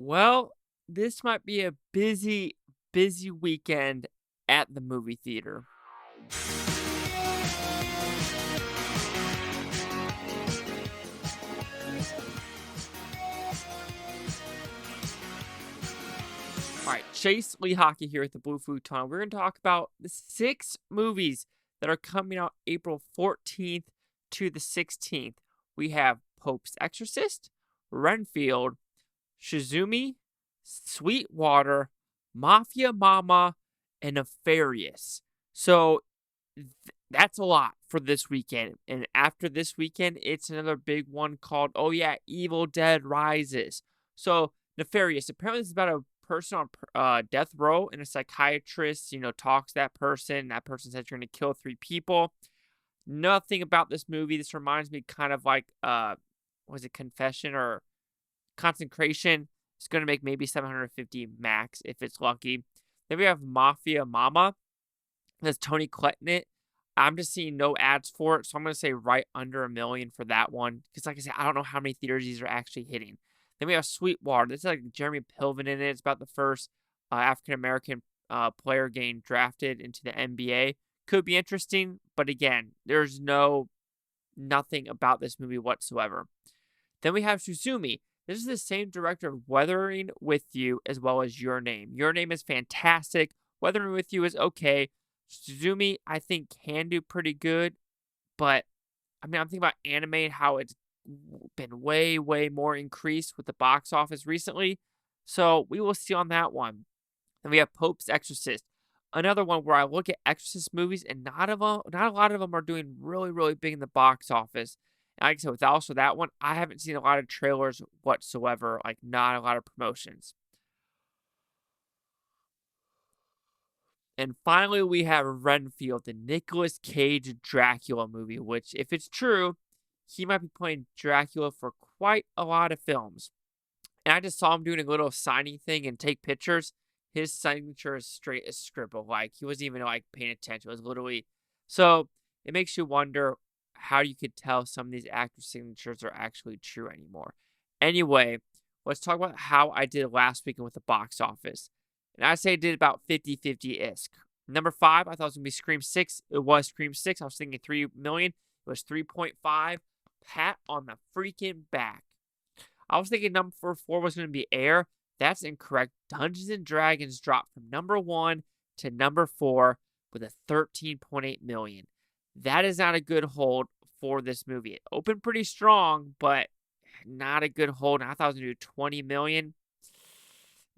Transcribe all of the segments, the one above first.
Well, this might be a busy, busy weekend at the movie theater. All right, Chase Lehocky here at the Blue Futon. We're going to talk about the 6 movies that are coming out April 14th to the 16th. We have Pope's Exorcist, Renfield, Suzume, Sweetwater, Mafia Mamma, and Nefarious. So that's a lot for this weekend. And after this weekend, it's another big one called, oh yeah, Evil Dead Rises. So Nefarious. Apparently, this is about a person on death row, and a psychiatrist, talks to that person. That person says you're going to kill 3 people. Nothing about this movie. This reminds me kind of like, was it Confession or Consecration? It's going to make maybe 750 max if it's lucky. Then we have Mafia Mamma. That's Tony Collette in it. I'm just seeing no ads for it, so I'm going to say right under 1 million for that one. Because, like I said, I don't know how many theaters these are actually hitting. Then we have Sweetwater. This is like Jeremy Piven in it. It's about the first African American player getting drafted into the NBA. Could be interesting, but again, there's nothing about this movie whatsoever. Then we have Suzume. This is the same director of Weathering with You as well as Your Name. Your Name is fantastic. Weathering with You is okay. Suzume, I think, can do pretty good, but I'm thinking about anime and how it's been way, way more increased with the box office recently. So we will see on that one. Then we have Pope's Exorcist, another one where I look at Exorcist movies and not a lot of them are doing really, really big in the box office. And like I said, with also that one, I haven't seen a lot of trailers whatsoever, like not a lot of promotions. And finally, we have Renfield, the Nicolas Cage Dracula movie, which, if it's true, he might be playing Dracula for quite a lot of films. And I just saw him doing a little signing thing and take pictures. His signature is straight as scribble. Like, he wasn't even, like, paying attention. It was literally... So, it makes you wonder how you could tell some of these actors' signatures are actually true anymore. Anyway, let's talk about how I did last weekend with the box office. And I say I did about 50-50-isk. Number 5, I thought it was going to be Scream 6. It was Scream 6. I was thinking 3 million. It was 3.5. Pat on the freaking back. I was thinking number 4 was going to be Air. That's incorrect. Dungeons and Dragons dropped from number 1 to number 4 with a 13.8 million. That is not a good hold for this movie. It opened pretty strong, but not a good hold. I thought it was going to do 20 million.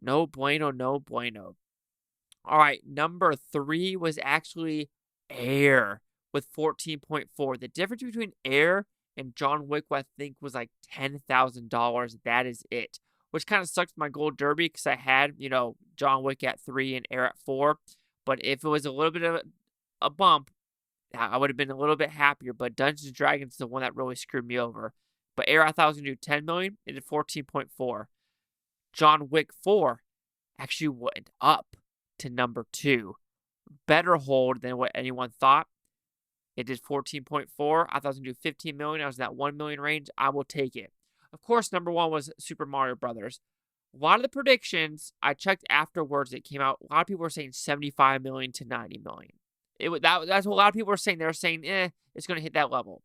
No bueno, no bueno. All right, number 3 was actually Air with 14.4. The difference between Air and John Wick, I think, was like $10,000. That is it. Which kind of sucks my Gold Derby because I had, John Wick at 3 and Air at 4. But if it was a little bit of a bump, I would have been a little bit happier. But Dungeons and Dragons is the one that really screwed me over. But Air, I thought was going to do 10 million. It did 14.4. John Wick 4 actually went up to number 2. Better hold than what anyone thought. It did 14.4. I thought it was going to do 15 million. I was in that 1 million range. I will take it. Of course, number 1 was Super Mario Brothers. A lot of the predictions I checked afterwards that came out, a lot of people were saying 75 million to 90 million. That's what a lot of people were saying. They were saying, it's going to hit that level.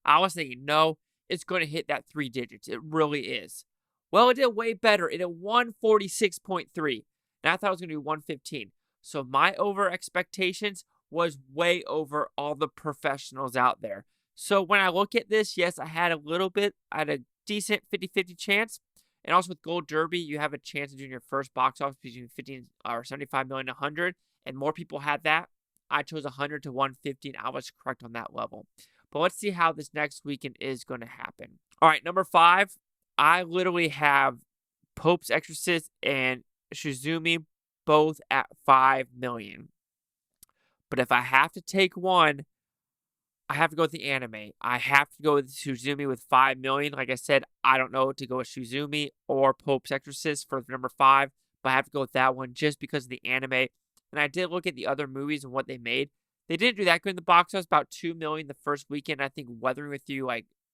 I was thinking, no, it's going to hit that 3 digits. It really is. Well, it did way better. It did 146.3. And I thought it was going to do 115. So my over expectations was way over all the professionals out there. So when I look at this, yes, I had a decent 50-50 chance. And also with Gold Derby, you have a chance of doing your first box office between 15 or 75 million and 100. And more people had that. I chose 100 to 150, and I was correct on that level. But let's see how this next weekend is going to happen. All right, number 5, I literally have Pope's Exorcist and Suzume both at 5 million. But if I have to take one, I have to go with the anime. I have to go with Suzume with 5 million. Like I said, I don't know to go with Suzume or Pope's Exorcist for number 5, but I have to go with that one just because of the anime. And I did look at the other movies and what they made. They didn't do that good in the box office, about 2 million the first weekend. I think Weathering with You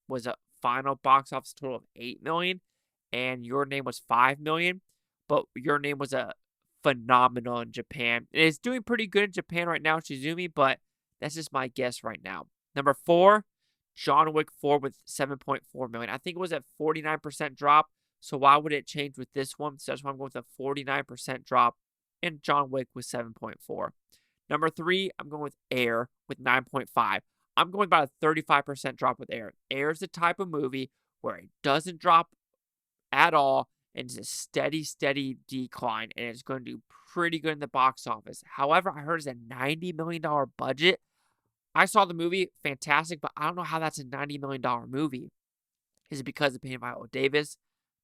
was a final box office total of 8 million. and Your Name was 5 million, but Your Name was a phenomenal in Japan. It's doing pretty good in Japan right now, Shizumi, but that's just my guess right now. Number 4, John Wick 4 with 7.4 million. I think it was at 49% drop, so why would it change with this one? So that's why I'm going with a 49% drop, and John Wick with 7.4. Number 3, I'm going with Air with 9.5. I'm going about a 35% drop with Air. Air is the type of movie where it doesn't drop at all, and it's a steady decline, and it's going to do pretty good in the box office. However, I heard it's a $90 million budget. I saw the movie, fantastic, but I don't know how that's a $90 million movie. Is it because of paying Viola Davis,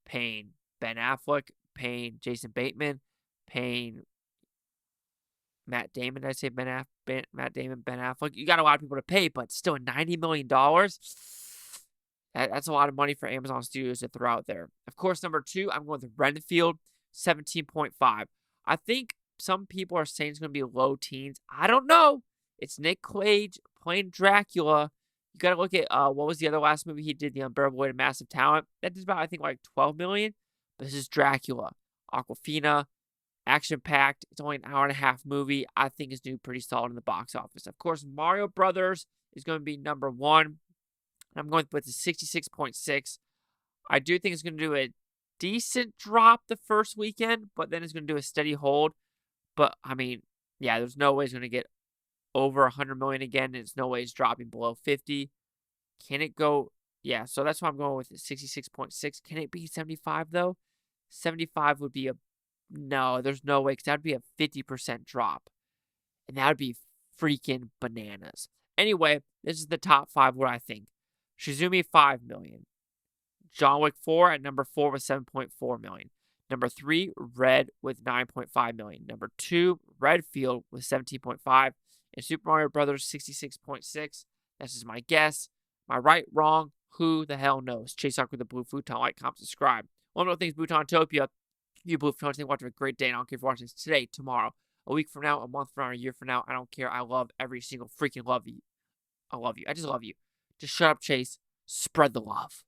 paying Ben Affleck, paying Jason Bateman, paying Matt Damon? Did I say Matt Damon, Ben Affleck? You got a lot of people to pay, but still $90 million? That's a lot of money for Amazon Studios to throw out there. Of course, number 2, I'm going with Renfield, 17.5. I think some people are saying it's going to be low teens. I don't know. It's Nick Cage playing Dracula. You got to look at what was the other last movie he did, The Unbearable Weight of Massive Talent. That did about, I think, like 12 million. But this is Dracula. Aquafina, action-packed. It's only an hour-and-a-half movie. I think it's doing pretty solid in the box office. Of course, Mario Brothers is going to be number 1. I'm going with the 66.6. I do think it's going to do a decent drop the first weekend, but then it's going to do a steady hold. But, I mean, yeah, there's no way it's going to get over 100 million again, and it's no way it's dropping below 50. Can it go? Yeah, so that's why I'm going with 66.6. Can it be 75, though? 75 would be no, there's no way, because that would be a 50% drop. And that would be freaking bananas. Anyway, this is the top 5 what I think. Shizumi, 5 million. John Wick 4 at number 4 with 7.4 million. Number 3, Red with 9.5 million. Number 2, Renfield with 17.5. And Super Mario Brothers, 66.6. That's just my guess. Am I right, wrong? Who the hell knows? Chase Ark with the Blue Futon. Like, comment, subscribe. One more thing, Butantopia. You Blue Futons, think watch have a great day. And I don't care if you're watching this today, tomorrow, a week from now, a month from now, a year from now. I don't care. I love every single freaking love you. I love you. I just love you. Just shut up, Chase. Spread the love.